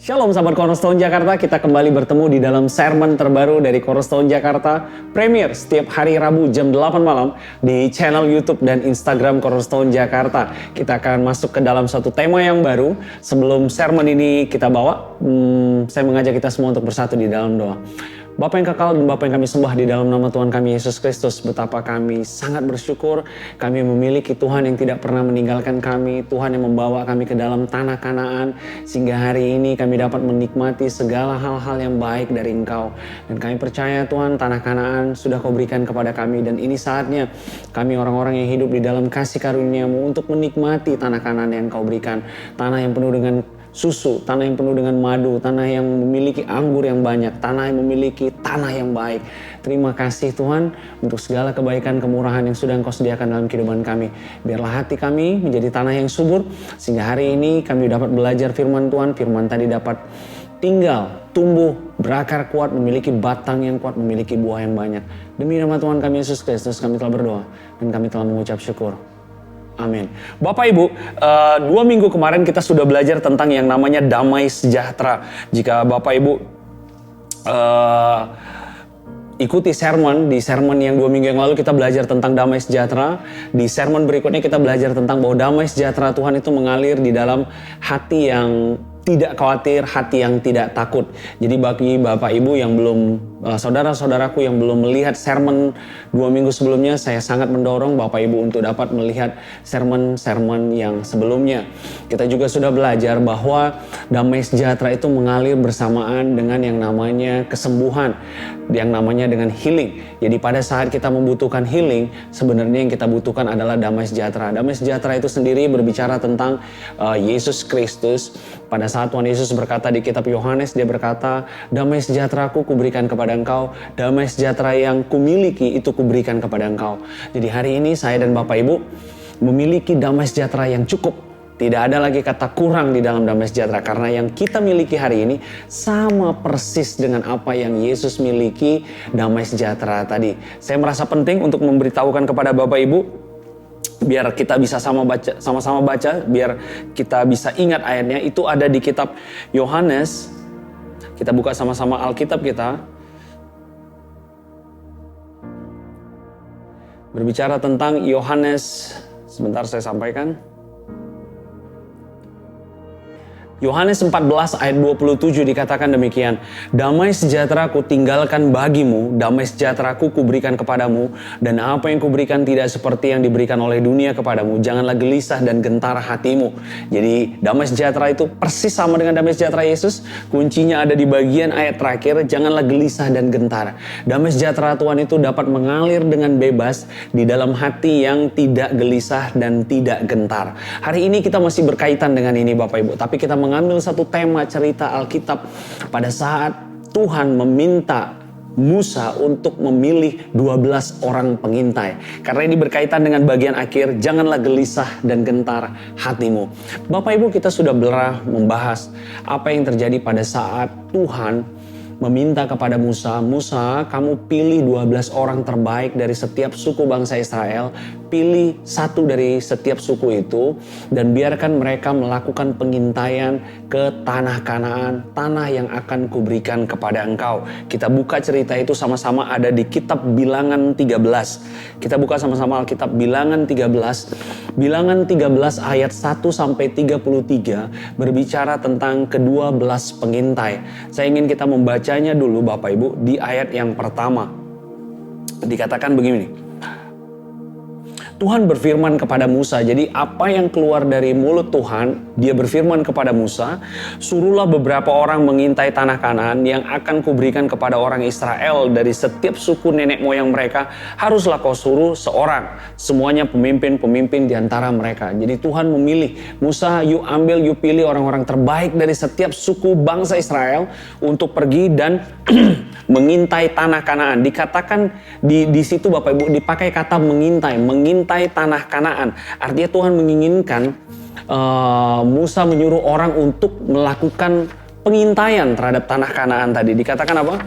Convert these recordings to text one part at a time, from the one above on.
Shalom sahabat Cornerstone Jakarta, kita kembali bertemu di dalam sermon terbaru dari Cornerstone Jakarta, premier setiap hari Rabu jam 8 malam di channel YouTube dan Instagram Cornerstone Jakarta. Kita akan masuk ke dalam satu tema yang baru. Sebelum sermon ini kita bawa, saya mengajak kita semua untuk bersatu di dalam doa. Bapa yang kekal dan Bapa yang kami sembah, di dalam nama Tuhan kami Yesus Kristus, betapa kami sangat bersyukur kami memiliki Tuhan yang tidak pernah meninggalkan kami, Tuhan yang membawa kami ke dalam tanah Kanaan, sehingga hari ini kami dapat menikmati segala hal-hal yang baik dari Engkau. Dan kami percaya Tuhan, tanah Kanaan sudah Kau berikan kepada kami, dan ini saatnya kami orang-orang yang hidup di dalam kasih karunia-Mu untuk menikmati tanah Kanaan yang Kau berikan, tanah yang penuh dengan susu, tanah yang penuh dengan madu, tanah yang memiliki anggur yang banyak, tanah yang memiliki tanah yang baik. Terima kasih Tuhan untuk segala kebaikan, kemurahan yang sudah Engkau sediakan dalam kehidupan kami. Biarlah hati kami menjadi tanah yang subur, sehingga hari ini kami dapat belajar firman Tuhan. Firman tadi dapat tinggal, tumbuh, berakar kuat, memiliki batang yang kuat, memiliki buah yang banyak. Demi nama Tuhan kami Yesus Kristus kami telah berdoa dan kami telah mengucap syukur. Amin. Bapak Ibu, 2 minggu kemarin kita sudah belajar tentang yang namanya damai sejahtera. Jika Bapak Ibu ikuti di sermon yang 2 minggu yang lalu kita belajar tentang damai sejahtera. Di sermon berikutnya kita belajar tentang bahwa damai sejahtera Tuhan itu mengalir di dalam hati yang tidak khawatir, hati yang tidak takut. Jadi bagi Bapak Ibu yang belum, saudara-saudaraku yang belum melihat sermon 2 minggu sebelumnya, saya sangat mendorong Bapak Ibu untuk dapat melihat sermon-sermon yang sebelumnya. Kita juga sudah belajar bahwa damai sejahtera itu mengalir bersamaan dengan yang namanya kesembuhan, yang namanya dengan healing. Jadi pada saat kita membutuhkan healing, sebenarnya yang kita butuhkan adalah damai sejahtera. Damai sejahtera itu sendiri berbicara tentang Yesus Kristus. Pada saat Tuhan Yesus berkata di kitab Yohanes, dia berkata, damai sejahtera-Ku kuberikan kepada engkau, damai sejahtera yang kumiliki itu kuberikan kepada engkau. Jadi hari ini saya dan Bapak Ibu memiliki damai sejahtera yang cukup. Tidak ada lagi kata kurang di dalam damai sejahtera, karena yang kita miliki hari ini sama persis dengan apa yang Yesus miliki, damai sejahtera tadi. Saya merasa penting untuk memberitahukan kepada Bapak Ibu, biar kita bisa sama-sama baca, biar kita bisa ingat ayatnya. Itu ada di kitab Yohanes. Kita buka sama-sama Alkitab kita. Berbicara tentang Yohanes, sebentar saya sampaikan. Yohanes 14 ayat 27 dikatakan demikian. Damai sejahtera Ku tinggalkan bagimu, damai sejahtera Ku kuberikan kepadamu, dan apa yang kuberikan tidak seperti yang diberikan oleh dunia kepadamu. Janganlah gelisah dan gentar hatimu. Jadi damai sejahtera itu persis sama dengan damai sejahtera Yesus. Kuncinya ada di bagian ayat terakhir, janganlah gelisah dan gentar. Damai sejahtera Tuhan itu dapat mengalir dengan bebas di dalam hati yang tidak gelisah dan tidak gentar. Hari ini kita masih berkaitan dengan ini Bapak Ibu, tapi kita mengambil satu tema cerita Alkitab pada saat Tuhan meminta Musa untuk memilih 12 orang pengintai. Karena ini berkaitan dengan bagian akhir, janganlah gelisah dan gentar hatimu. Bapak Ibu, kita sudah membahas apa yang terjadi pada saat Tuhan meminta kepada Musa, kamu pilih 12 orang terbaik dari setiap suku bangsa Israel, pilih satu dari setiap suku itu, dan biarkan mereka melakukan pengintaian ke tanah Kanaan, tanah yang akan kuberikan kepada engkau. Kita buka cerita itu sama-sama ada di kitab Bilangan 13. Kita buka sama-sama Alkitab Bilangan 13. Bilangan 13 ayat 1-33 berbicara tentang ke-12 pengintai. Saya ingin kita membacanya dulu Bapak Ibu di ayat yang pertama. Dikatakan begini. Tuhan berfirman kepada Musa, jadi apa yang keluar dari mulut Tuhan, dia berfirman kepada Musa, suruhlah beberapa orang mengintai tanah Kanaan yang akan kuberikan kepada orang Israel dari setiap suku nenek moyang mereka, haruslah kau suruh seorang, semuanya pemimpin-pemimpin di antara mereka. Jadi Tuhan memilih, Musa you pilih orang-orang terbaik dari setiap suku bangsa Israel untuk pergi dan mengintai tanah Kanaan. Dikatakan di situ Bapak Ibu dipakai kata mengintai tanah Kanaan. Artinya Tuhan menginginkan Musa menyuruh orang untuk melakukan pengintaian terhadap tanah Kanaan tadi. Dikatakan apa?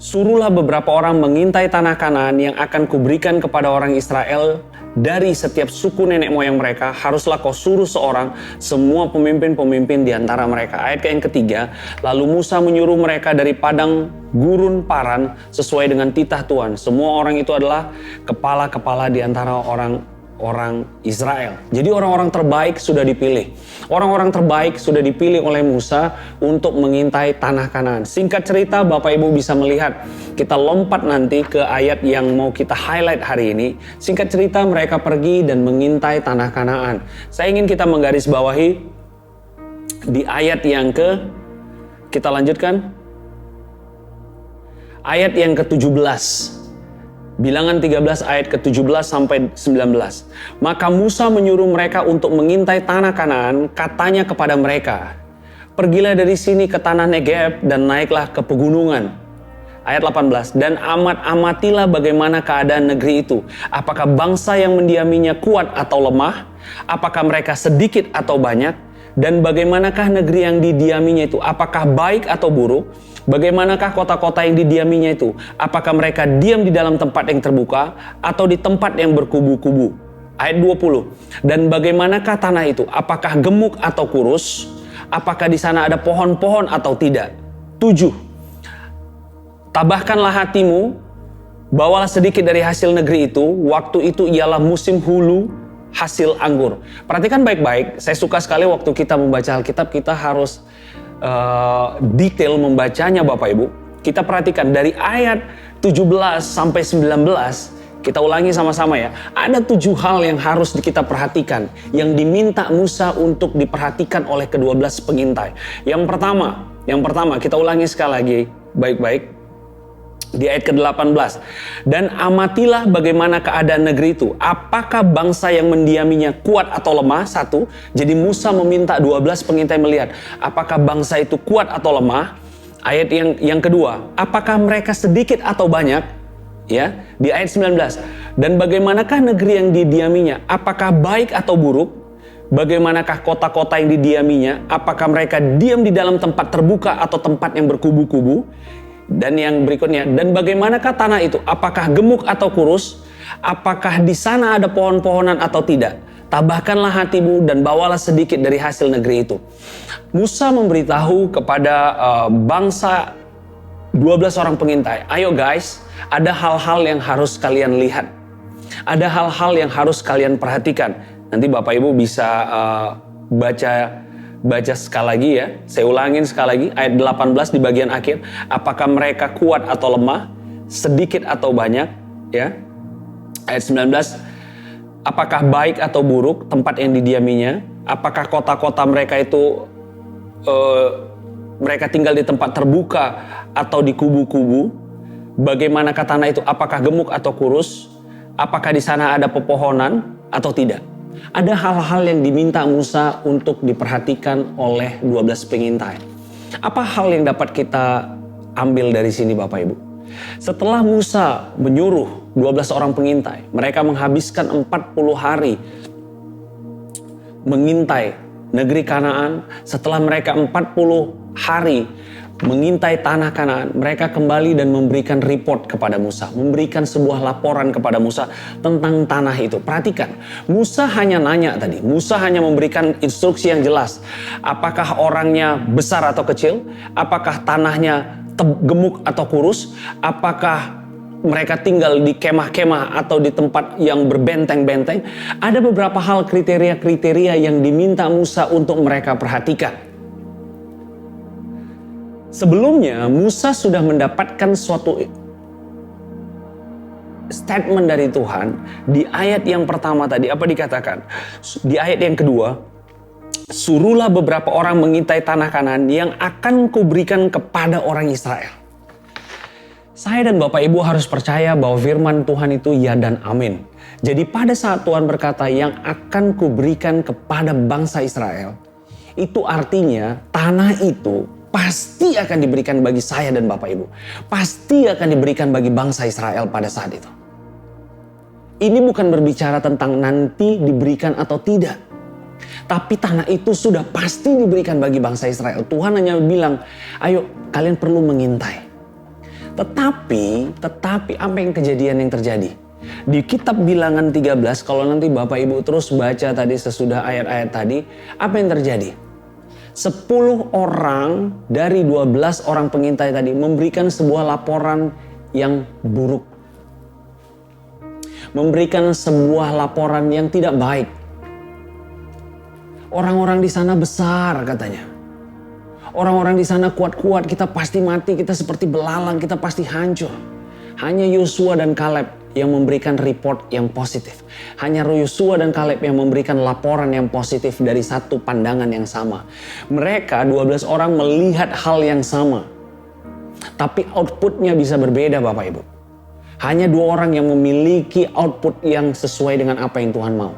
Suruhlah beberapa orang mengintai tanah Kanaan yang akan kuberikan kepada orang Israel dari setiap suku nenek moyang mereka, haruslah kau suruh seorang semua pemimpin-pemimpin di antara mereka. Ayat yang ketiga, lalu Musa menyuruh mereka dari padang gurun Paran sesuai dengan titah Tuhan. Semua orang itu adalah kepala-kepala di antara orang Israel. Jadi orang-orang terbaik sudah dipilih. Orang-orang terbaik sudah dipilih oleh Musa untuk mengintai tanah Kanaan. Singkat cerita, Bapak Ibu bisa melihat, kita lompat nanti ke ayat yang mau kita highlight hari ini. Singkat cerita, mereka pergi dan mengintai tanah Kanaan. Saya ingin kita menggarisbawahi di ayat yang kita lanjutkan. Ayat yang ke-17. Bilangan 13 ayat ke-17 sampai 19. Maka Musa menyuruh mereka untuk mengintai tanah Kanaan, katanya kepada mereka, pergilah dari sini ke tanah Negeb dan naiklah ke pegunungan. Ayat 18, dan amatilah bagaimana keadaan negeri itu. Apakah bangsa yang mendiaminya kuat atau lemah? Apakah mereka sedikit atau banyak? Dan bagaimanakah negeri yang didiaminya itu? Apakah baik atau buruk? Bagaimanakah kota-kota yang didiaminya itu? Apakah mereka diam di dalam tempat yang terbuka atau di tempat yang berkubu-kubu? Ayat 20. Dan bagaimanakah tanah itu? Apakah gemuk atau kurus? Apakah di sana ada pohon-pohon atau tidak? 7. Tabahkanlah hatimu, bawalah sedikit dari hasil negeri itu. Waktu itu ialah musim hulu hasil anggur. Perhatikan baik-baik, saya suka sekali waktu kita membaca Alkitab, kita harus detail membacanya Bapak Ibu. Kita perhatikan dari ayat 17 sampai 19, kita ulangi sama-sama ya. Ada 7 hal yang harus kita perhatikan, yang diminta Musa untuk diperhatikan oleh ke-12 pengintai. Yang pertama kita ulangi sekali lagi baik-baik. Di ayat ke-18, dan amatilah bagaimana keadaan negeri itu. Apakah bangsa yang mendiaminya kuat atau lemah? 1. Jadi Musa meminta 12 pengintai melihat apakah bangsa itu kuat atau lemah. Ayat yang kedua, apakah mereka sedikit atau banyak? Ya, di ayat 19, dan bagaimanakah negeri yang didiaminya? Apakah baik atau buruk? Bagaimanakah kota-kota yang didiaminya? Apakah mereka diam di dalam tempat terbuka atau tempat yang berkubu-kubu? Dan yang berikutnya, dan bagaimanakah tanah itu? Apakah gemuk atau kurus? Apakah di sana ada pohon-pohonan atau tidak? Tabahkanlah hatimu dan bawalah sedikit dari hasil negeri itu. Musa memberitahu kepada bangsa 12 orang pengintai, ayo guys, ada hal-hal yang harus kalian lihat. Ada hal-hal yang harus kalian perhatikan. Nanti Bapak Ibu bisa baca sekali lagi ya. Saya ulangin sekali lagi ayat 18 di bagian akhir. Apakah mereka kuat atau lemah, sedikit atau banyak, ya. Ayat 19, apakah baik atau buruk tempat yang didiaminya? Apakah kota-kota mereka itu mereka tinggal di tempat terbuka atau di kubu-kubu? Bagaimanakah tanah itu? Apakah gemuk atau kurus? Apakah di sana ada pepohonan atau tidak? Ada hal-hal yang diminta Musa untuk diperhatikan oleh 12 pengintai. Apa hal yang dapat kita ambil dari sini Bapak Ibu? Setelah Musa menyuruh 12 orang pengintai, mereka menghabiskan 40 hari mengintai negeri Kanaan. Setelah mereka 40 hari mengintai tanah Kanaan, mereka kembali dan memberikan report kepada Musa, memberikan sebuah laporan kepada Musa tentang tanah itu. Perhatikan, Musa hanya nanya tadi, Musa hanya memberikan instruksi yang jelas. Apakah orangnya besar atau kecil? Apakah tanahnya gemuk atau kurus? Apakah mereka tinggal di kemah-kemah atau di tempat yang berbenteng-benteng? Ada beberapa hal kriteria-kriteria yang diminta Musa untuk mereka perhatikan. Sebelumnya Musa sudah mendapatkan suatu statement dari Tuhan. Di ayat yang pertama tadi apa dikatakan? Di ayat yang kedua, suruhlah beberapa orang mengintai tanah Kanaan yang akan kuberikan kepada orang Israel. Saya dan Bapak Ibu harus percaya bahwa firman Tuhan itu ya dan amin. Jadi pada saat Tuhan berkata yang akan kuberikan kepada bangsa Israel, itu artinya tanah itu pasti akan diberikan bagi saya dan Bapak Ibu. Pasti akan diberikan bagi bangsa Israel pada saat itu. Ini bukan berbicara tentang nanti diberikan atau tidak. Tapi tanah itu sudah pasti diberikan bagi bangsa Israel. Tuhan hanya bilang, ayo kalian perlu mengintai. Tetapi apa yang terjadi? Di kitab Bilangan 13, kalau nanti Bapak Ibu terus baca tadi sesudah ayat-ayat tadi, apa yang terjadi? 10 orang dari 12 orang pengintai tadi memberikan sebuah laporan yang buruk. Memberikan sebuah laporan yang tidak baik. Orang-orang di sana besar katanya. Orang-orang di sana kuat-kuat, kita pasti mati, kita seperti belalang, kita pasti hancur. Hanya Yosua dan Kaleb yang memberikan report yang positif. Hanya Yosua dan Kaleb yang memberikan laporan yang positif dari satu pandangan yang sama. Mereka 12 orang melihat hal yang sama. Tapi outputnya bisa berbeda Bapak Ibu. Hanya 2 orang yang memiliki output yang sesuai dengan apa yang Tuhan mau.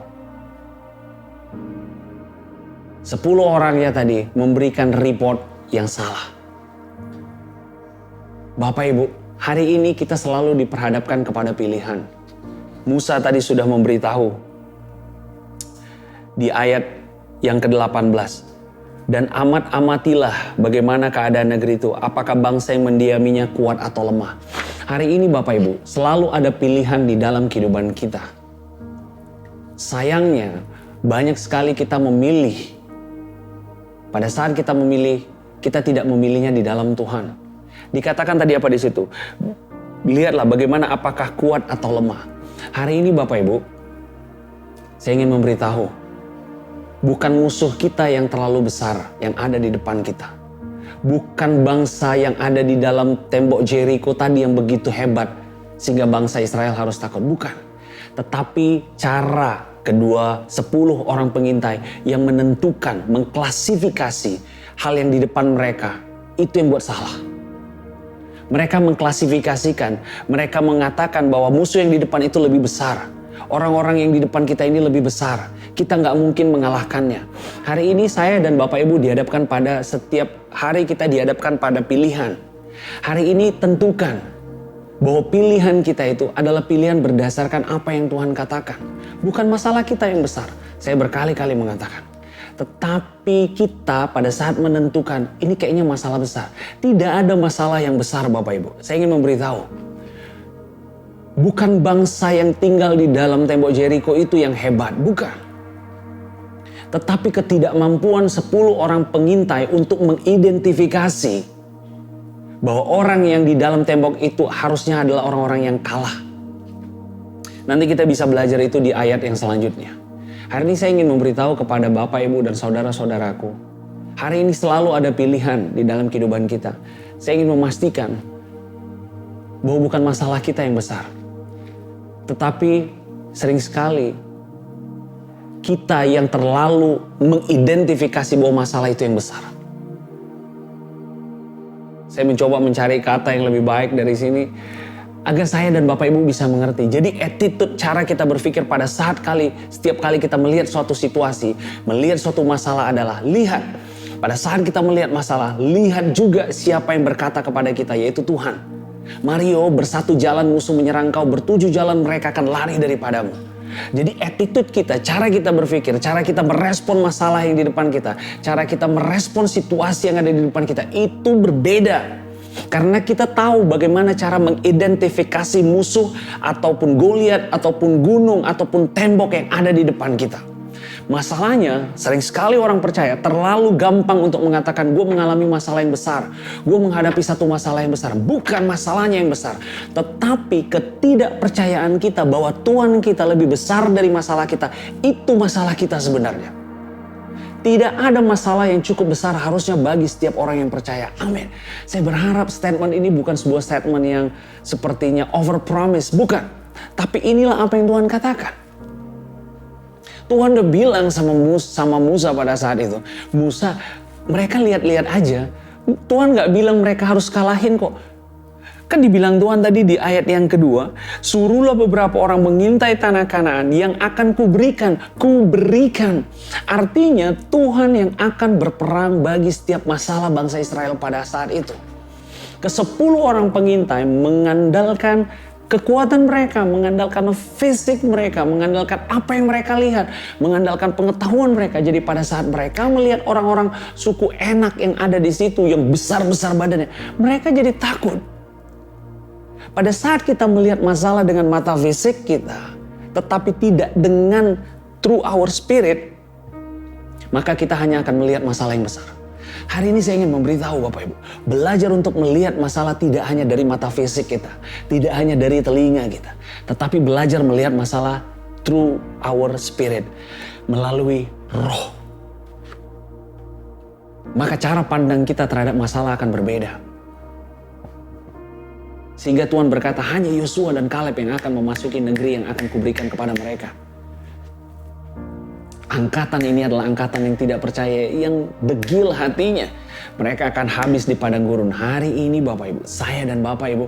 10 orangnya tadi memberikan report yang salah. Bapak Ibu, hari ini kita selalu diperhadapkan kepada pilihan. Musa tadi sudah memberitahu di ayat yang ke-18. Dan amat-amatilah bagaimana keadaan negeri itu. Apakah bangsa yang mendiaminya kuat atau lemah. Hari ini Bapak Ibu, selalu ada pilihan di dalam kehidupan kita. Sayangnya, banyak sekali kita memilih. Pada saat kita memilih, kita tidak memilihnya di dalam Tuhan. Dikatakan tadi apa di situ? Lihatlah bagaimana apakah kuat atau lemah. Hari ini Bapak Ibu, saya ingin memberitahu, bukan musuh kita yang terlalu besar yang ada di depan kita. Bukan bangsa yang ada di dalam tembok Jericho tadi yang begitu hebat sehingga bangsa Israel harus takut. Bukan. Tetapi cara kedua 10 orang pengintai yang menentukan, mengklasifikasi hal yang di depan mereka, itu yang buat salah. Mereka mengklasifikasikan, mereka mengatakan bahwa musuh yang di depan itu lebih besar. Orang-orang yang di depan kita ini lebih besar. Kita nggak mungkin mengalahkannya. Hari ini saya dan Bapak Ibu dihadapkan pada setiap hari kita dihadapkan pada pilihan. Hari ini tentukan bahwa pilihan kita itu adalah pilihan berdasarkan apa yang Tuhan katakan. Bukan masalah kita yang besar. Saya berkali-kali mengatakan. Tetapi kita pada saat menentukan ini kayaknya masalah besar. Tidak ada masalah yang besar Bapak Ibu. Saya ingin memberitahu. Bukan bangsa yang tinggal di dalam tembok Jericho itu yang hebat. Bukan. Tetapi ketidakmampuan 10 orang pengintai untuk mengidentifikasi bahwa orang yang di dalam tembok itu harusnya adalah orang-orang yang kalah. Nanti kita bisa belajar itu di ayat yang selanjutnya. Hari ini saya ingin memberitahu kepada Bapak, Ibu, dan saudara-saudaraku. Hari ini selalu ada pilihan di dalam kehidupan kita. Saya ingin memastikan bahwa bukan masalah kita yang besar. Tetapi sering sekali kita yang terlalu mengidentifikasi bahwa masalah itu yang besar. Saya mencoba mencari kata yang lebih baik dari sini agar saya dan Bapak Ibu bisa mengerti. Jadi attitude cara kita berpikir pada setiap kali kita melihat suatu situasi, melihat suatu masalah adalah lihat. Pada saat kita melihat masalah, lihat juga siapa yang berkata kepada kita, yaitu Tuhan. Mario, bersatu jalan musuh menyerang kau, bertujuh jalan mereka akan lari daripadamu. Jadi attitude kita, cara kita berpikir, cara kita merespon masalah yang di depan kita, cara kita merespon situasi yang ada di depan kita, itu berbeda. Karena kita tahu bagaimana cara mengidentifikasi musuh ataupun Goliat ataupun gunung ataupun tembok yang ada di depan kita. Masalahnya sering sekali orang percaya terlalu gampang untuk mengatakan gue mengalami masalah yang besar. Gue menghadapi satu masalah yang besar. Bukan masalahnya yang besar. Tetapi ketidakpercayaan kita bahwa Tuhan kita lebih besar dari masalah kita. Itu masalah kita sebenarnya. Tidak ada masalah yang cukup besar harusnya bagi setiap orang yang percaya. Amin. Saya berharap statement ini bukan sebuah statement yang sepertinya overpromise. Bukan. Tapi inilah apa yang Tuhan katakan. Tuhan udah bilang sama Musa pada saat itu. Musa, mereka lihat-lihat aja. Tuhan gak bilang mereka harus kalahin kok. Kan dibilang Tuhan tadi di ayat yang kedua. Suruhlah beberapa orang mengintai tanah Kanaan yang akan kuberikan. Artinya Tuhan yang akan berperang bagi setiap masalah bangsa Israel pada saat itu. Ke-10 orang pengintai mengandalkan kekuatan mereka, mengandalkan fisik mereka, mengandalkan apa yang mereka lihat, mengandalkan pengetahuan mereka. Jadi pada saat mereka melihat orang-orang suku Enak yang ada di situ, yang besar-besar badannya, mereka jadi takut. Pada saat kita melihat masalah dengan mata fisik kita, tetapi tidak dengan through our spirit, maka kita hanya akan melihat masalah yang besar. Hari ini saya ingin memberitahu Bapak Ibu, belajar untuk melihat masalah tidak hanya dari mata fisik kita, tidak hanya dari telinga kita, tetapi belajar melihat masalah through our spirit, melalui roh. Maka cara pandang kita terhadap masalah akan berbeda. Sehingga Tuhan berkata, hanya Yosua dan Kaleb yang akan memasuki negeri yang akan kuberikan kepada mereka. Angkatan ini adalah angkatan yang tidak percaya, yang degil hatinya. Mereka akan habis di padang gurun. Hari ini Bapak Ibu, saya dan Bapak Ibu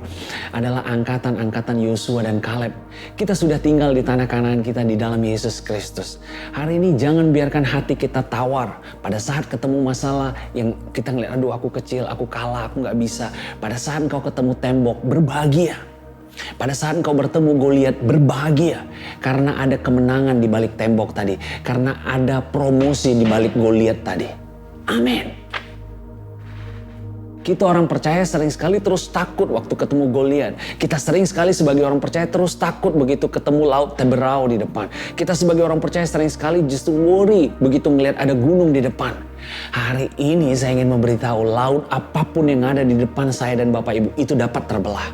adalah angkatan-angkatan Yosua dan Kaleb. Kita sudah tinggal di tanah Kanaan kita di dalam Yesus Kristus. Hari ini jangan biarkan hati kita tawar. Pada saat ketemu masalah yang kita ngeliat, aduh aku kecil, aku kalah, aku gak bisa. Pada saat engkau ketemu tembok, berbahagia. Pada saat engkau bertemu Goliat, berbahagia. Karena ada kemenangan di balik tembok tadi. Karena ada promosi di balik Goliat tadi. Amin. Kita orang percaya sering sekali terus takut waktu ketemu Goliat. Kita sering sekali sebagai orang percaya terus takut begitu ketemu laut Teberau di depan. Kita sebagai orang percaya sering sekali justru worry begitu melihat ada gunung di depan. Hari ini saya ingin memberitahu, laut apapun yang ada di depan saya dan Bapak Ibu itu dapat terbelah.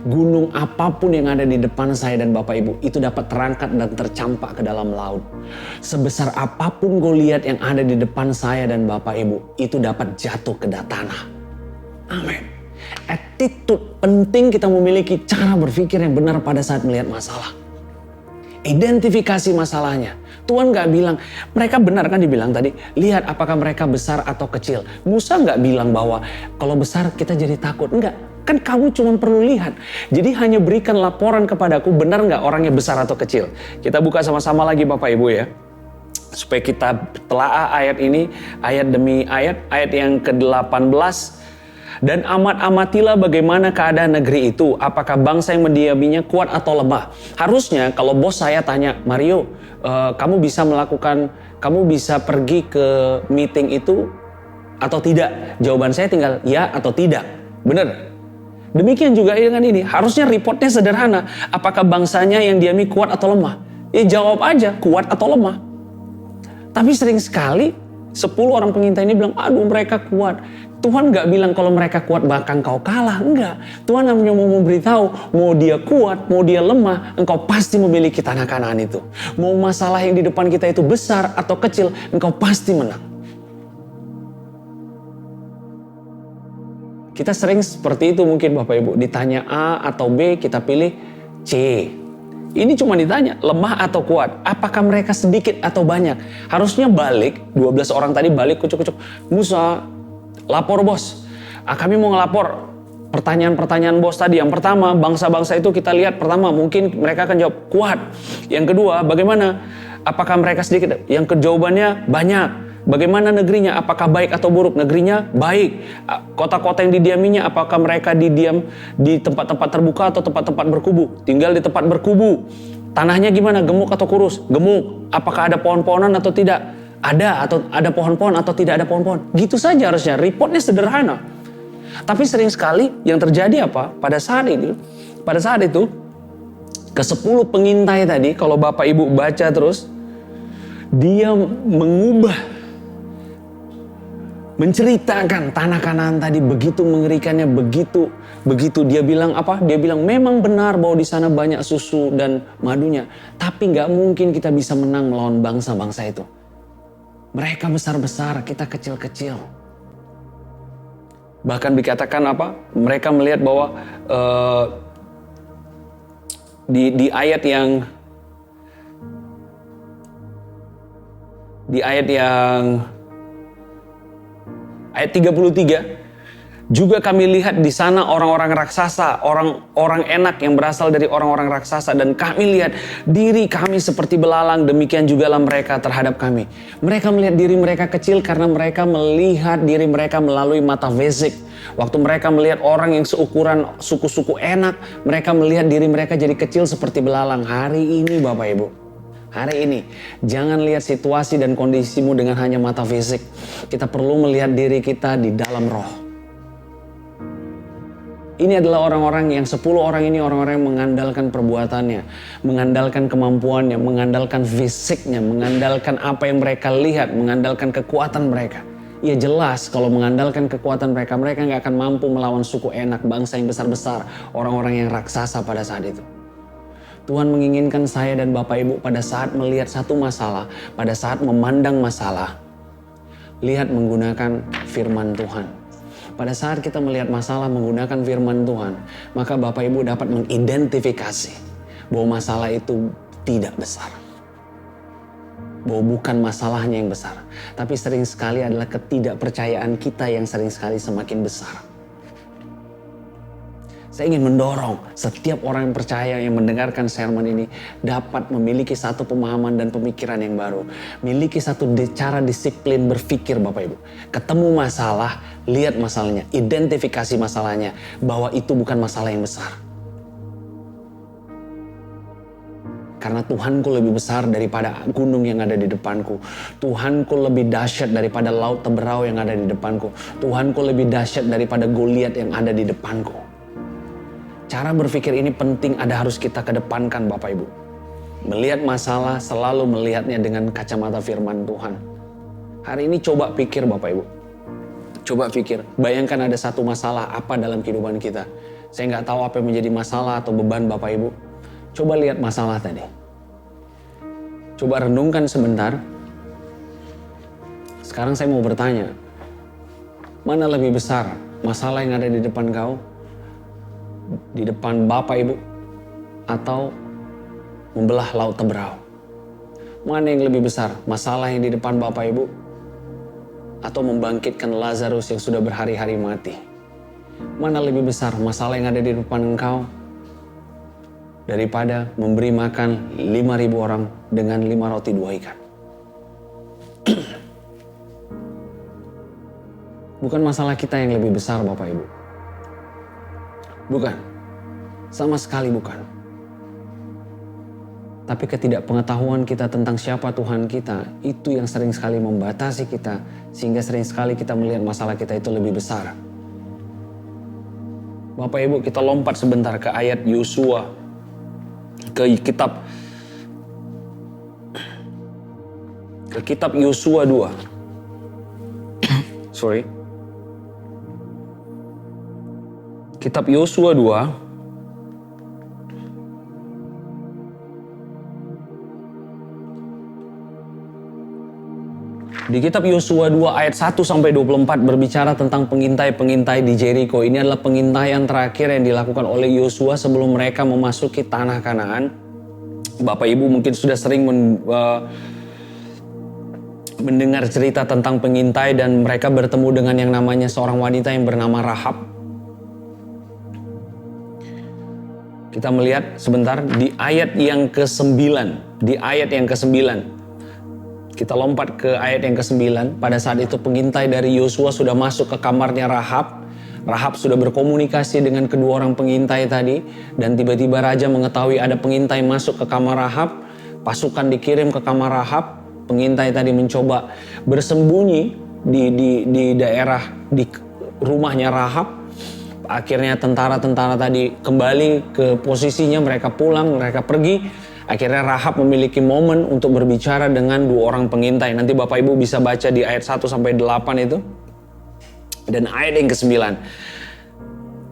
Gunung apapun yang ada di depan saya dan Bapak Ibu itu dapat terangkat dan tercampak ke dalam laut. Sebesar apapun Goliat yang ada di depan saya dan Bapak Ibu itu dapat jatuh ke tanah. Amin. Attitude penting, kita memiliki cara berpikir yang benar pada saat melihat masalah. Identifikasi masalahnya. Tuhan gak bilang, mereka benar kan dibilang tadi, lihat apakah mereka besar atau kecil. Musa gak bilang bahwa kalau besar kita jadi takut. Enggak, kan kamu cuma perlu lihat. Jadi hanya berikan laporan kepadaku, benar gak orangnya besar atau kecil. Kita buka sama-sama lagi Bapak Ibu ya. Supaya kita telaah ayat ini, ayat demi ayat yang ke-18. Dan amat-amatilah bagaimana keadaan negeri itu. Apakah bangsa yang mendiaminya kuat atau lemah? Harusnya kalau bos saya tanya, Mario, kamu bisa pergi ke meeting itu atau tidak? Jawaban saya tinggal ya atau tidak. Benar? Demikian juga dengan ini. Harusnya reportnya sederhana. Apakah bangsanya yang diami kuat atau lemah? Ya jawab aja, kuat atau lemah. Tapi sering sekali 10 orang pengintai ini bilang, aduh mereka kuat. Tuhan gak bilang kalau mereka kuat bahkan kau kalah. Enggak. Tuhan hanya mau memberitahu, mau dia kuat, mau dia lemah, engkau pasti memiliki tanah Kanaan itu. Mau masalah yang di depan kita itu besar atau kecil, engkau pasti menang. Kita sering seperti itu mungkin Bapak Ibu. Ditanya A atau B, kita pilih C. Ini cuma ditanya, lemah atau kuat. Apakah mereka sedikit atau banyak? Harusnya balik, 12 orang tadi balik kucuk-kucuk. Musa, lapor bos. Kami mau ngelapor pertanyaan-pertanyaan bos tadi. Yang pertama, bangsa-bangsa itu kita lihat pertama mungkin mereka akan jawab kuat. Yang kedua, bagaimana? Apakah mereka sedikit? Yang kejawabannya banyak. Bagaimana negerinya? Apakah baik atau buruk? Negerinya baik. Kota-kota yang didiaminya, apakah mereka didiam di tempat-tempat terbuka atau tempat-tempat berkubu? Tinggal di tempat berkubu. Tanahnya gimana? Gemuk atau kurus? Gemuk. Apakah ada pohon-pohonan atau tidak? Ada atau ada pohon-pohon atau tidak ada pohon-pohon. Gitu saja harusnya. Reportnya sederhana. Tapi sering sekali yang terjadi apa? Pada saat itu ke-10 pengintai tadi, kalau Bapak Ibu baca terus, dia menceritakan tanah Kanaan tadi begitu mengerikannya, begitu dia bilang apa? Dia bilang memang benar bahwa di sana banyak susu dan madunya, tapi nggak mungkin kita bisa menang melawan bangsa-bangsa itu. Mereka besar-besar, kita kecil-kecil. Bahkan dikatakan apa? Mereka melihat bahwa di ayat yang ayat 33, juga kami lihat di sana orang-orang raksasa, orang-orang enak yang berasal dari orang-orang raksasa, dan kami lihat diri kami seperti belalang, demikian jugalah mereka terhadap kami. Mereka melihat diri mereka kecil karena mereka melihat diri mereka melalui mata fisik. Waktu mereka melihat orang yang seukuran suku-suku enak, mereka melihat diri mereka jadi kecil seperti belalang. Hari ini Bapak Ibu, hari ini, jangan lihat situasi dan kondisimu dengan hanya mata fisik. Kita perlu melihat diri kita di dalam roh. Ini adalah orang-orang yang 10 orang ini orang-orang yang mengandalkan perbuatannya, mengandalkan kemampuannya, mengandalkan fisiknya, mengandalkan apa yang mereka lihat, mengandalkan kekuatan mereka. Ya jelas kalau mengandalkan kekuatan mereka, mereka nggak akan mampu melawan suku Enak, bangsa yang besar-besar, orang-orang yang raksasa pada saat itu. Tuhan menginginkan saya dan Bapak Ibu pada saat melihat satu masalah, pada saat memandang masalah, lihat menggunakan firman Tuhan. Pada saat kita melihat masalah menggunakan firman Tuhan, maka Bapak Ibu dapat mengidentifikasi bahwa masalah itu tidak besar. Bahwa bukan masalahnya yang besar, tapi sering sekali adalah ketidakpercayaan kita yang sering sekali semakin besar. Saya ingin mendorong setiap orang yang percaya yang mendengarkan sermon ini dapat memiliki satu pemahaman dan pemikiran yang baru. Miliki satu cara disiplin berpikir Bapak Ibu. Ketemu masalah, lihat masalahnya, identifikasi masalahnya bahwa itu bukan masalah yang besar. Karena Tuhanku lebih besar daripada gunung yang ada di depanku. Tuhanku lebih dahsyat daripada laut Teberau yang ada di depanku. Tuhanku lebih dahsyat daripada Goliat yang ada di depanku. Cara berpikir ini penting harus kita kedepankan Bapak Ibu. Melihat masalah selalu melihatnya dengan kacamata firman Tuhan. Hari ini coba pikir Bapak Ibu. Coba pikir, bayangkan ada satu masalah apa dalam kehidupan kita. Saya nggak tahu apa yang menjadi masalah atau beban Bapak Ibu. Coba lihat masalah tadi. Coba renungkan sebentar. Sekarang saya mau bertanya. Mana lebih besar masalah yang ada di depan kau? Di depan Bapak Ibu? Atau membelah laut Teberau? Mana yang lebih besar? Masalah yang di depan Bapak Ibu? Atau membangkitkan Lazarus yang sudah berhari-hari mati? Mana lebih besar? Masalah yang ada di depan engkau? Daripada memberi makan 5.000 orang dengan 5 roti 2 ikan. Bukan masalah kita yang lebih besar Bapak Ibu. Bukan. Sama sekali bukan. Tapi ketidakpengetahuan kita tentang siapa Tuhan kita, itu yang sering sekali membatasi kita, sehingga sering sekali kita melihat masalah kita itu lebih besar. Bapak Ibu, kita lompat sebentar ke ayat Yosua, ke kitab Yosua 2. Kitab Yosua 2 Di kitab Yosua 2 ayat 1 sampai 24 berbicara tentang pengintai-pengintai di Jericho. Ini adalah pengintaian terakhir yang dilakukan oleh Yosua sebelum mereka memasuki tanah Kanaan. Bapak Ibu mungkin sudah sering mendengar cerita tentang pengintai dan mereka bertemu dengan yang namanya seorang wanita yang bernama Rahab. Kita melihat sebentar di ayat yang ke-9. Kita lompat ke ayat yang ke-9. Pada saat itu pengintai dari Yosua sudah masuk ke kamarnya Rahab. Rahab sudah berkomunikasi dengan kedua orang pengintai tadi. Dan tiba-tiba raja mengetahui ada pengintai masuk ke kamar Rahab. Pasukan dikirim ke kamar Rahab. Pengintai tadi mencoba bersembunyi di daerah di rumahnya Rahab. Akhirnya tentara-tentara tadi kembali ke posisinya. Mereka pulang, mereka pergi. Akhirnya Rahab memiliki momen untuk berbicara dengan dua orang pengintai. Nanti Bapak Ibu bisa baca di ayat 1 sampai 8 itu. Dan ayat yang ke-9.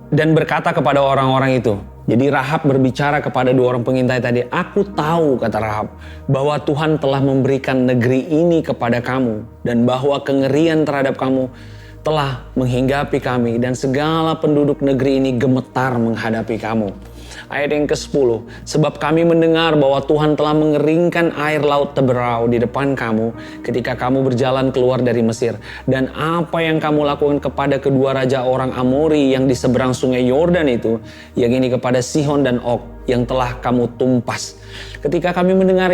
Dan berkata kepada orang-orang itu. Jadi Rahab berbicara kepada dua orang pengintai tadi. Aku tahu, kata Rahab, bahwa Tuhan telah memberikan negeri ini kepada kamu. Dan bahwa kengerian terhadap kamu telah menghinggapi kami. Dan segala penduduk negeri ini gemetar menghadapi kamu. Ayat yang ke-10, sebab kami mendengar bahwa Tuhan telah mengeringkan air laut Teberau di depan kamu ketika kamu berjalan keluar dari Mesir. Dan apa yang kamu lakukan kepada kedua raja orang Amori yang di seberang sungai Yordan itu, yang ini kepada Sihon dan Og yang telah kamu tumpas. Ketika kami mendengar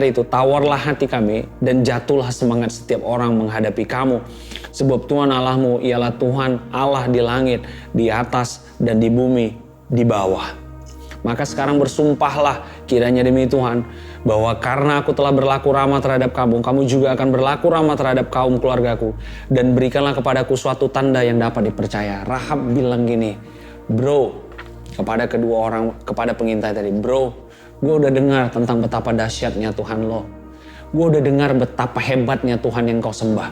itu, tawarlah hati kami dan jatuhlah semangat setiap orang menghadapi kamu. Sebab Tuhan Allahmu ialah Tuhan Allah di langit, di atas dan di bumi, di bawah. Maka sekarang bersumpahlah kiranya demi Tuhan, bahwa karena aku telah berlaku ramah terhadap kamu, kamu juga akan berlaku ramah terhadap kaum keluargaku. Dan berikanlah kepadaku suatu tanda yang dapat dipercaya. Rahab bilang gini, bro, kepada pengintai tadi, bro, gue udah dengar tentang betapa dahsyatnya Tuhan lo. Gue udah dengar betapa hebatnya Tuhan yang kau sembah.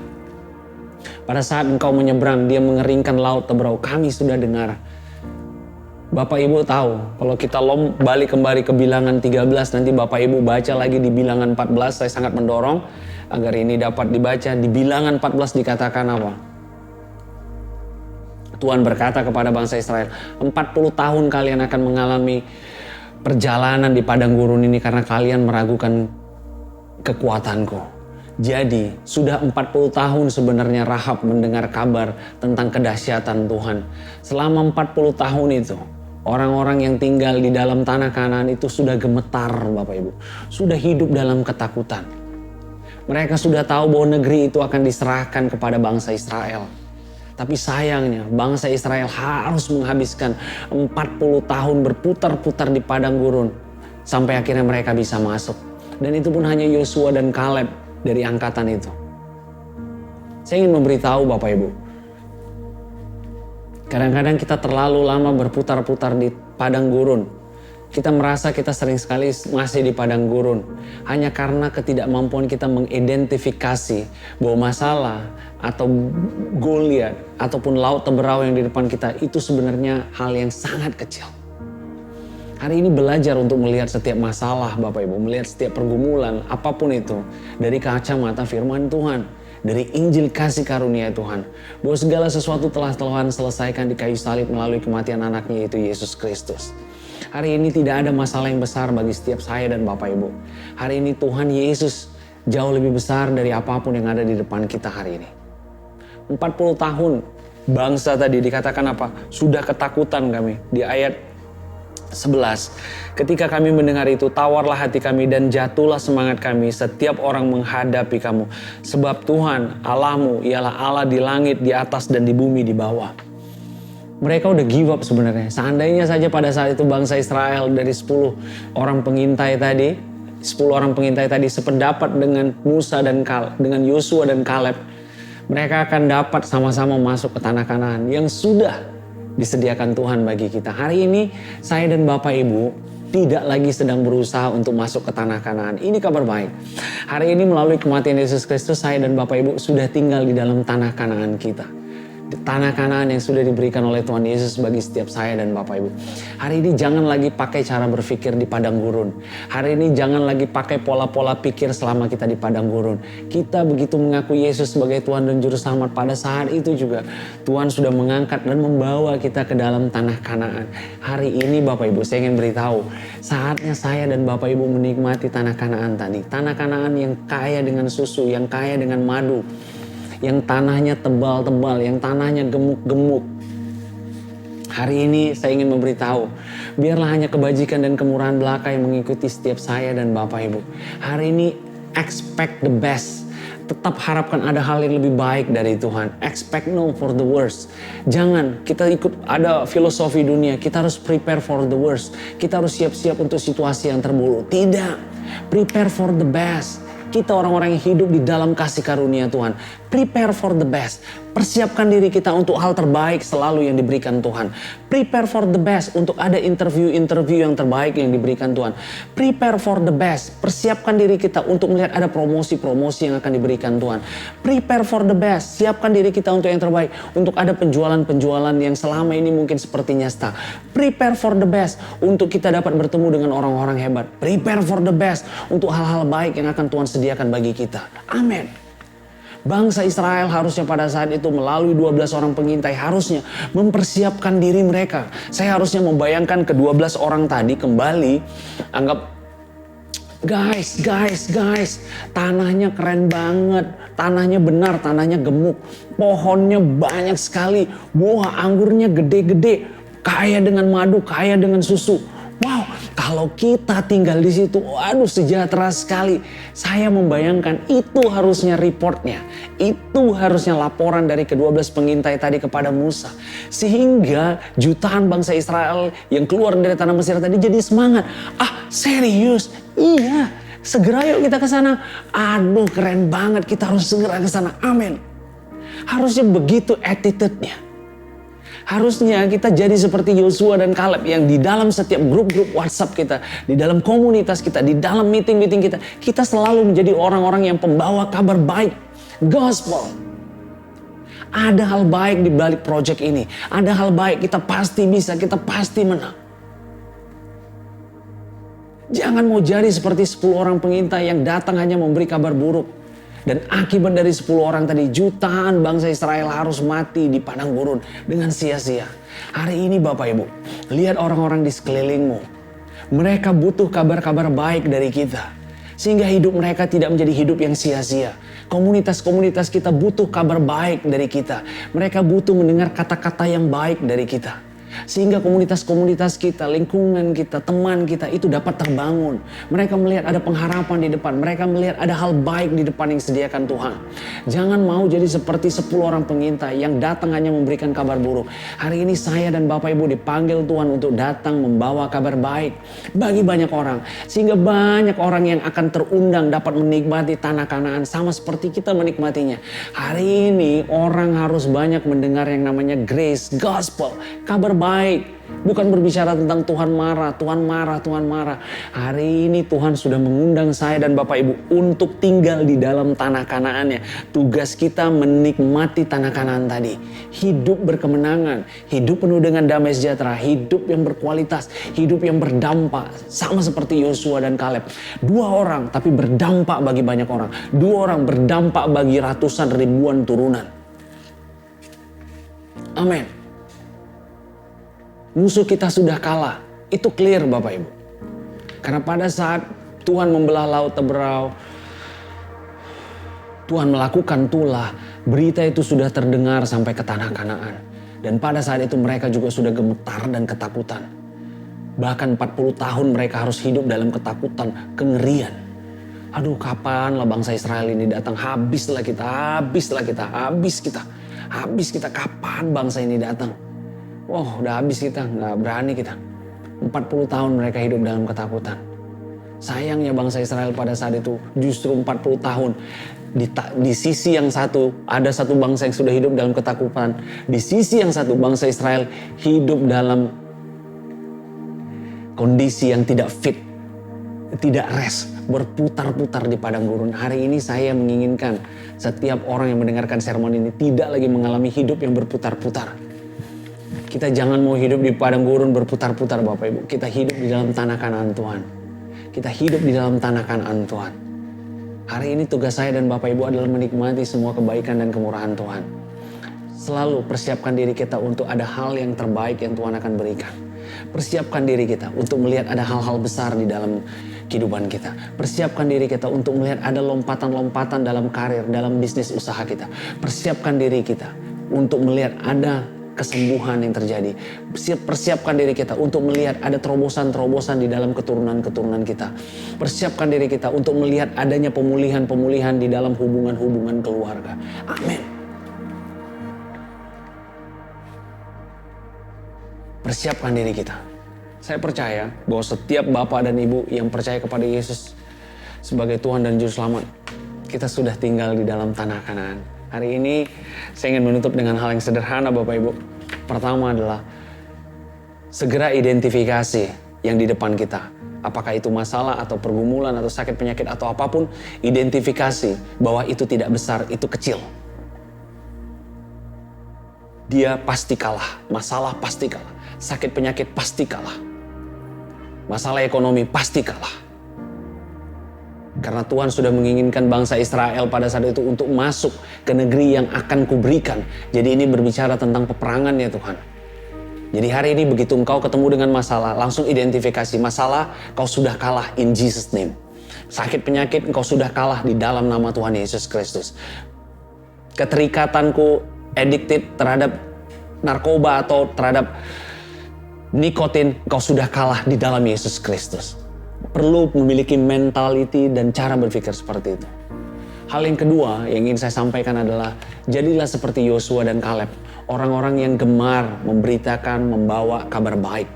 Pada saat engkau menyeberang, dia mengeringkan laut Teberau. Kami sudah dengar. Bapak Ibu tahu, kalau kita balik kembali ke bilangan 13, nanti Bapak Ibu baca lagi di bilangan 14, saya sangat mendorong agar ini dapat dibaca. Di bilangan 14 dikatakan apa? Tuhan berkata kepada bangsa Israel, 40 tahun kalian akan mengalami perjalanan di padang gurun ini karena kalian meragukan kekuatanku. Jadi sudah 40 tahun sebenarnya Rahab mendengar kabar tentang kedahsyatan Tuhan. Selama 40 tahun itu, orang-orang yang tinggal di dalam tanah Kanaan itu sudah gemetar, Bapak Ibu. Sudah hidup dalam ketakutan. Mereka sudah tahu bahwa negeri itu akan diserahkan kepada bangsa Israel. Tapi sayangnya bangsa Israel harus menghabiskan 40 tahun berputar-putar di padang gurun sampai akhirnya mereka bisa masuk. Dan itu pun hanya Yosua dan Kaleb dari angkatan itu. Saya ingin memberitahu Bapak Ibu, kadang-kadang kita terlalu lama berputar-putar di padang gurun. Kita merasa kita sering sekali masih di padang gurun hanya karena ketidakmampuan kita mengidentifikasi bahwa masalah atau Goliat ataupun laut Teberau yang di depan kita itu sebenarnya hal yang sangat kecil. Hari ini belajar untuk melihat setiap masalah Bapak Ibu, melihat setiap pergumulan apapun itu dari kacamata firman Tuhan, dari Injil kasih karunia Tuhan, bahwa segala sesuatu telah Tuhan selesaikan di kayu salib melalui kematian anaknya yaitu Yesus Kristus. Hari ini tidak ada masalah yang besar bagi setiap saya dan Bapak Ibu. Hari ini Tuhan Yesus jauh lebih besar dari apapun yang ada di depan kita hari ini. 40 tahun bangsa tadi dikatakan apa? Sudah ketakutan kami. Di ayat 11, ketika kami mendengar itu, tawarlah hati kami dan jatuhlah semangat kami setiap orang menghadapi kamu. Sebab Tuhan Allahmu ialah Allah di langit, di atas dan di bumi di bawah. Mereka udah give up sebenarnya. Seandainya saja pada saat itu bangsa Israel dari 10 orang pengintai tadi sependapat dengan Musa dan dengan Yosua dan Kaleb, mereka akan dapat sama-sama masuk ke tanah Kanaan yang sudah disediakan Tuhan bagi kita. Hari ini saya dan Bapak Ibu tidak lagi sedang berusaha untuk masuk ke tanah Kanaan. Ini kabar baik. Hari ini melalui kematian Yesus Kristus, saya dan Bapak Ibu sudah tinggal di dalam tanah Kanaan kita. Di tanah Kanaan yang sudah diberikan oleh Tuhan Yesus bagi setiap saya dan Bapak Ibu. Hari ini jangan lagi pakai cara berpikir di padang gurun. Hari ini jangan lagi pakai pola-pola pikir selama kita di padang gurun. Kita begitu mengaku Yesus sebagai Tuhan dan Juru Selamat, pada saat itu juga Tuhan sudah mengangkat dan membawa kita ke dalam tanah Kanaan. Hari ini Bapak Ibu, saya ingin beritahu, saatnya saya dan Bapak Ibu menikmati tanah Kanaan tadi. Tanah Kanaan yang kaya dengan susu, yang kaya dengan madu, yang tanahnya tebal-tebal, yang tanahnya gemuk-gemuk. Hari ini saya ingin memberitahu, biarlah hanya kebajikan dan kemurahan belaka yang mengikuti setiap saya dan Bapak Ibu. Hari ini expect the best. Tetap harapkan ada hal yang lebih baik dari Tuhan. Expect no for the worst. Jangan kita ikut ada filosofi dunia, kita harus prepare for the worst. Kita harus siap-siap untuk situasi yang terburuk. Tidak, prepare for the best. Kita orang-orang yang hidup di dalam kasih karunia Tuhan. Prepare for the best. Persiapkan diri kita untuk hal terbaik selalu yang diberikan Tuhan. Prepare for the best untuk ada interview yang terbaik yang diberikan Tuhan. Prepare for the best. Persiapkan diri kita untuk melihat ada promosi-promosi yang akan diberikan Tuhan. Prepare for the best. Siapkan diri kita untuk yang terbaik. Untuk ada penjualan-penjualan yang selama ini mungkin seperti nyata. Prepare for the best. Untuk kita dapat bertemu dengan orang-orang hebat. Prepare for the best. Untuk hal-hal baik yang akan Tuhan sediakan bagi kita. Amin. Bangsa Israel harusnya pada saat itu melalui 12 orang pengintai harusnya mempersiapkan diri mereka. Saya harusnya membayangkan ke-12 orang tadi kembali. Anggap, guys, tanahnya keren banget. Tanahnya benar, tanahnya gemuk. Pohonnya banyak sekali. Buah anggurnya gede-gede. Kaya dengan madu, kaya dengan susu. Wow, kalau kita tinggal di situ, waduh sejahtera sekali. Saya membayangkan itu harusnya reportnya. Itu harusnya laporan dari ke-12 pengintai tadi kepada Musa. Sehingga jutaan bangsa Israel yang keluar dari tanah Mesir tadi jadi semangat. Ah, serius? Iya, segera yuk kita ke sana. Aduh, keren banget, kita harus segera ke sana. Amin. Harusnya begitu attitude-nya. Harusnya kita jadi seperti Yosua dan Kaleb yang di dalam setiap grup-grup WhatsApp kita, di dalam komunitas kita, di dalam meeting-meeting kita selalu menjadi orang-orang yang pembawa kabar baik, gospel. Ada hal baik di balik project ini, ada hal baik, kita pasti bisa, kita pasti menang. Jangan mau jadi seperti 10 orang pengintai yang datang hanya memberi kabar buruk. Dan akibat dari 10 orang tadi, jutaan bangsa Israel harus mati di padang gurun dengan sia-sia. Hari ini Bapak Ibu, lihat orang-orang di sekelilingmu. Mereka butuh kabar-kabar baik dari kita. Sehingga hidup mereka tidak menjadi hidup yang sia-sia. Komunitas-komunitas kita butuh kabar baik dari kita. Mereka butuh mendengar kata-kata yang baik dari kita. Sehingga komunitas-komunitas kita, lingkungan kita, teman kita itu dapat terbangun. Mereka melihat ada pengharapan di depan. Mereka melihat ada hal baik di depan yang disediakan Tuhan. Jangan mau jadi seperti 10 orang pengintai yang datang hanya memberikan kabar buruk. Hari ini saya dan Bapak Ibu dipanggil Tuhan untuk datang membawa kabar baik bagi banyak orang. Sehingga banyak orang yang akan terundang dapat menikmati tanah Kanaan sama seperti kita menikmatinya. Hari ini orang harus banyak mendengar yang namanya grace, gospel, kabar baik. Bukan berbicara tentang Tuhan marah, Tuhan marah, Tuhan marah. Hari ini Tuhan sudah mengundang saya dan Bapak Ibu untuk tinggal di dalam tanah Kanaannya. Tugas kita menikmati tanah Kanaan tadi. Hidup berkemenangan, hidup penuh dengan damai sejahtera, hidup yang berkualitas, hidup yang berdampak. Sama seperti Yosua dan Kaleb. 2 orang tapi berdampak bagi banyak orang. 2 orang berdampak bagi ratusan ribuan turunan. Amin. Musuh kita sudah kalah. Itu clear Bapak Ibu. Karena pada saat Tuhan membelah laut Teberau, Tuhan melakukan tulah, berita itu sudah terdengar sampai ke tanah Kanaan. Dan pada saat itu mereka juga sudah gemetar dan ketakutan. Bahkan 40 tahun mereka harus hidup dalam ketakutan, kengerian. Aduh, kapanlah bangsa Israel ini datang? Habislah kita, kapan bangsa ini datang? Wah, udah habis kita, nggak berani kita. 40 tahun mereka hidup dalam ketakutan. Sayangnya bangsa Israel pada saat itu justru 40 tahun. Di sisi yang satu, ada satu bangsa yang sudah hidup dalam ketakutan. Di sisi yang satu, bangsa Israel hidup dalam kondisi yang tidak fit, tidak rest, berputar-putar di padang gurun. Hari ini saya menginginkan setiap orang yang mendengarkan sermon ini tidak lagi mengalami hidup yang berputar-putar. Kita jangan mau hidup di padang gurun berputar-putar Bapak Ibu. Kita hidup di dalam tanah Kanaan Tuhan. Kita hidup di dalam tanah Kanaan Tuhan. Hari ini tugas saya dan Bapak Ibu adalah menikmati semua kebaikan dan kemurahan Tuhan. Selalu persiapkan diri kita untuk ada hal yang terbaik yang Tuhan akan berikan. Persiapkan diri kita untuk melihat ada hal-hal besar di dalam kehidupan kita. Persiapkan diri kita untuk melihat ada lompatan-lompatan dalam karir, dalam bisnis usaha kita. Persiapkan diri kita untuk melihat ada kesembuhan yang terjadi. Persiapkan diri kita untuk melihat ada terobosan-terobosan di dalam keturunan-keturunan kita. Persiapkan diri kita untuk melihat adanya pemulihan-pemulihan di dalam hubungan-hubungan keluarga. Amin. Persiapkan diri kita. Saya percaya bahwa setiap bapak dan ibu yang percaya kepada Yesus sebagai Tuhan dan Juru Selamat, kita sudah tinggal di dalam tanah Kanaan. Hari ini saya ingin menutup dengan hal yang sederhana Bapak Ibu. Pertama adalah segera identifikasi yang di depan kita. Apakah itu masalah atau pergumulan atau sakit penyakit atau apapun. Identifikasi bahwa itu tidak besar, itu kecil. Dia pasti kalah, masalah pasti kalah. Sakit penyakit pasti kalah. Masalah ekonomi pasti kalah. Karena Tuhan sudah menginginkan bangsa Israel pada saat itu untuk masuk ke negeri yang akan kuberikan. Jadi ini berbicara tentang peperangan ya Tuhan. Jadi hari ini begitu engkau ketemu dengan masalah, langsung identifikasi masalah, kau sudah kalah in Jesus name. Sakit penyakit engkau sudah kalah di dalam nama Tuhan Yesus Kristus. Keterikatanku addicted terhadap narkoba atau terhadap nikotin, kau sudah kalah di dalam Yesus Kristus. Perlu memiliki mentality dan cara berpikir seperti itu. Hal yang kedua yang ingin saya sampaikan adalah, jadilah seperti Yosua dan Kaleb. Orang-orang yang gemar memberitakan, membawa kabar baik.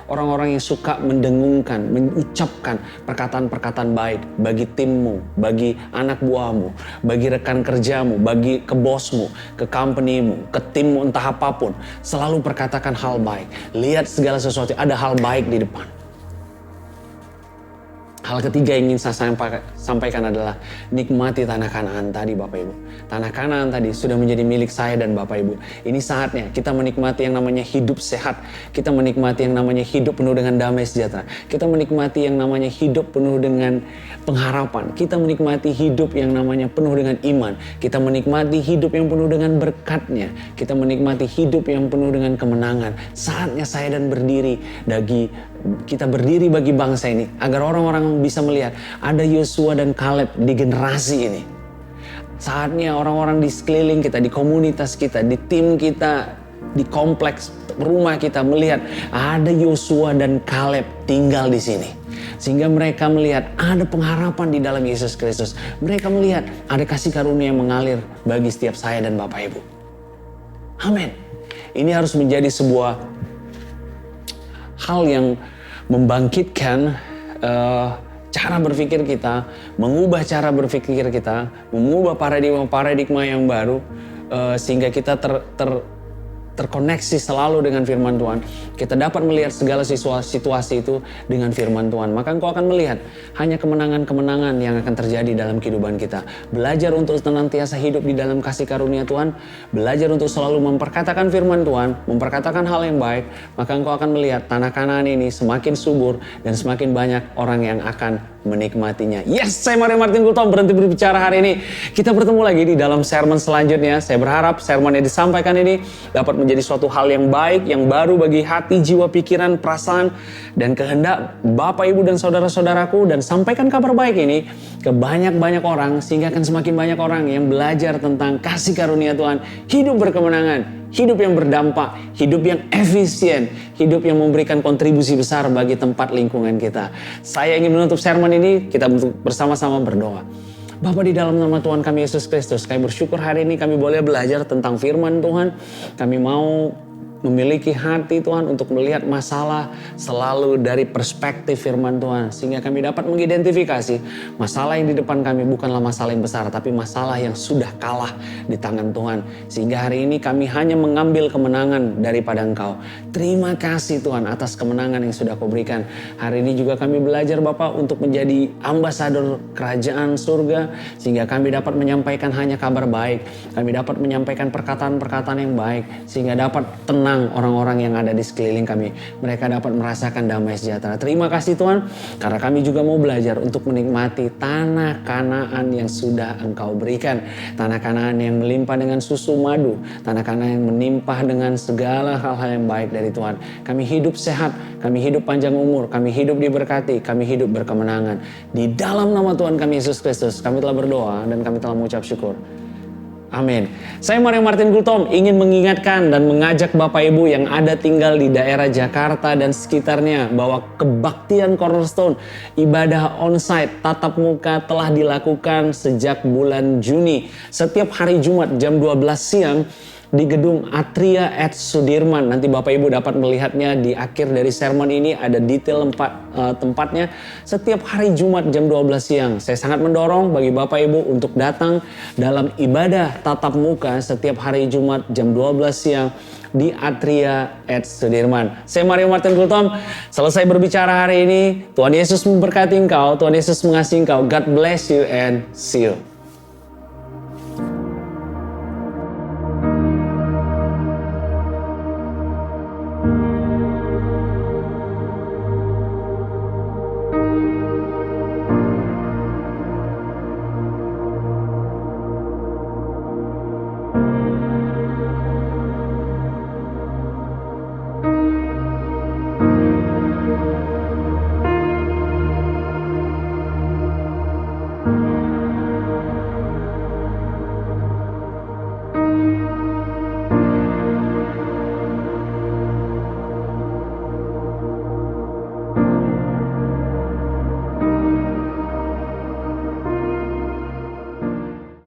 Orang-orang yang suka mendengungkan, mengucapkan perkataan-perkataan baik bagi timmu, bagi anak buahmu, bagi rekan kerjamu, bagi ke bosmu, ke companymu, ke timmu, entah apapun. Selalu perkatakan hal baik. Lihat segala sesuatu, ada hal baik di depan. Hal ketiga yang ingin saya sampaikan adalah nikmati tanah Kanaan tadi Bapak Ibu. Tanah Kanaan tadi sudah menjadi milik saya dan Bapak Ibu. Ini saatnya kita menikmati yang namanya hidup sehat. Kita menikmati yang namanya hidup penuh dengan damai sejahtera. Kita menikmati yang namanya hidup penuh dengan pengharapan. Kita menikmati hidup yang namanya penuh dengan iman. Kita menikmati hidup yang penuh dengan berkat-Nya. Kita menikmati hidup yang penuh dengan kemenangan. Saatnya saya dan kita berdiri bagi bangsa ini agar orang-orang bisa melihat ada Yosua dan Kaleb di generasi ini. Saatnya orang-orang di sekeliling kita, di komunitas kita, di tim kita, di kompleks rumah kita melihat ada Yosua dan Kaleb tinggal di sini. Sehingga mereka melihat ada pengharapan di dalam Yesus Kristus. Mereka melihat ada kasih karunia yang mengalir bagi setiap saya dan Bapak Ibu. Amin. Ini harus menjadi sebuah hal yang membangkitkan cara berpikir kita, mengubah cara berpikir kita, mengubah paradigma yang baru, sehingga kita terkoneksi selalu dengan firman Tuhan. Kita dapat melihat segala situasi itu dengan firman Tuhan. Maka engkau akan melihat hanya kemenangan-kemenangan yang akan terjadi dalam kehidupan kita. Belajar untuk senantiasa hidup di dalam kasih karunia Tuhan. Belajar untuk selalu memperkatakan firman Tuhan, memperkatakan hal yang baik. Maka engkau akan melihat tanah Kanaan ini semakin subur dan semakin banyak orang yang akan menikmatinya. Yes, saya Mario Martin Gultom berhenti berbicara hari ini. Kita bertemu lagi di dalam sermon selanjutnya. Saya berharap sermon yang disampaikan ini dapat menjadi suatu hal yang baik, yang baru bagi hati, jiwa, pikiran, perasaan, dan kehendak Bapak, Ibu, dan saudara-saudaraku. Dan sampaikan kabar baik ini ke banyak-banyak orang, sehingga akan semakin banyak orang yang belajar tentang kasih karunia Tuhan, hidup berkemenangan, hidup yang berdampak, hidup yang efisien, hidup yang memberikan kontribusi besar bagi tempat lingkungan kita. Saya ingin menutup sermon ini, kita bersama-sama berdoa. Bapa, di dalam nama Tuhan kami Yesus Kristus, kami bersyukur hari ini kami boleh belajar tentang firman Tuhan. Kami mau memiliki hati Tuhan untuk melihat masalah selalu dari perspektif firman Tuhan. Sehingga kami dapat mengidentifikasi masalah yang di depan kami bukanlah masalah yang besar, tapi masalah yang sudah kalah di tangan Tuhan. Sehingga hari ini kami hanya mengambil kemenangan daripada Engkau. Terima kasih Tuhan atas kemenangan yang sudah Kau berikan. Hari ini juga kami belajar Bapak untuk menjadi ambasador kerajaan surga. Sehingga kami dapat menyampaikan hanya kabar baik. Kami dapat menyampaikan perkataan-perkataan yang baik. Sehingga dapat tenang orang-orang yang ada di sekeliling kami. Mereka dapat merasakan damai sejahtera. Terima kasih Tuhan, karena kami juga mau belajar untuk menikmati tanah Kanaan yang sudah Engkau berikan. Tanah Kanaan yang melimpah dengan susu madu. Tanah Kanaan yang melimpah dengan segala hal-hal yang baik dari Tuhan. Kami hidup sehat, kami hidup panjang umur, kami hidup diberkati, kami hidup berkemenangan. Di dalam nama Tuhan kami Yesus Kristus, kami telah berdoa dan kami telah mengucap syukur. Amin. Saya Mario Martin Gultom ingin mengingatkan dan mengajak Bapak Ibu yang ada tinggal di daerah Jakarta dan sekitarnya bahwa kebaktian Cornerstone, ibadah onsite tatap muka telah dilakukan sejak bulan Juni. Setiap hari Jumat jam 12 siang di gedung Atria at Sudirman. Nanti Bapak Ibu dapat melihatnya di akhir dari sermon ini, ada detail tempatnya. Setiap hari Jumat jam 12 siang. Saya sangat mendorong bagi Bapak Ibu untuk datang dalam ibadah tatap muka setiap hari Jumat jam 12 siang di Atria at Sudirman. Saya Mario Martin Gultom, selesai berbicara hari ini. Tuhan Yesus memberkati engkau, Tuhan Yesus mengasihi engkau. God bless you and see you.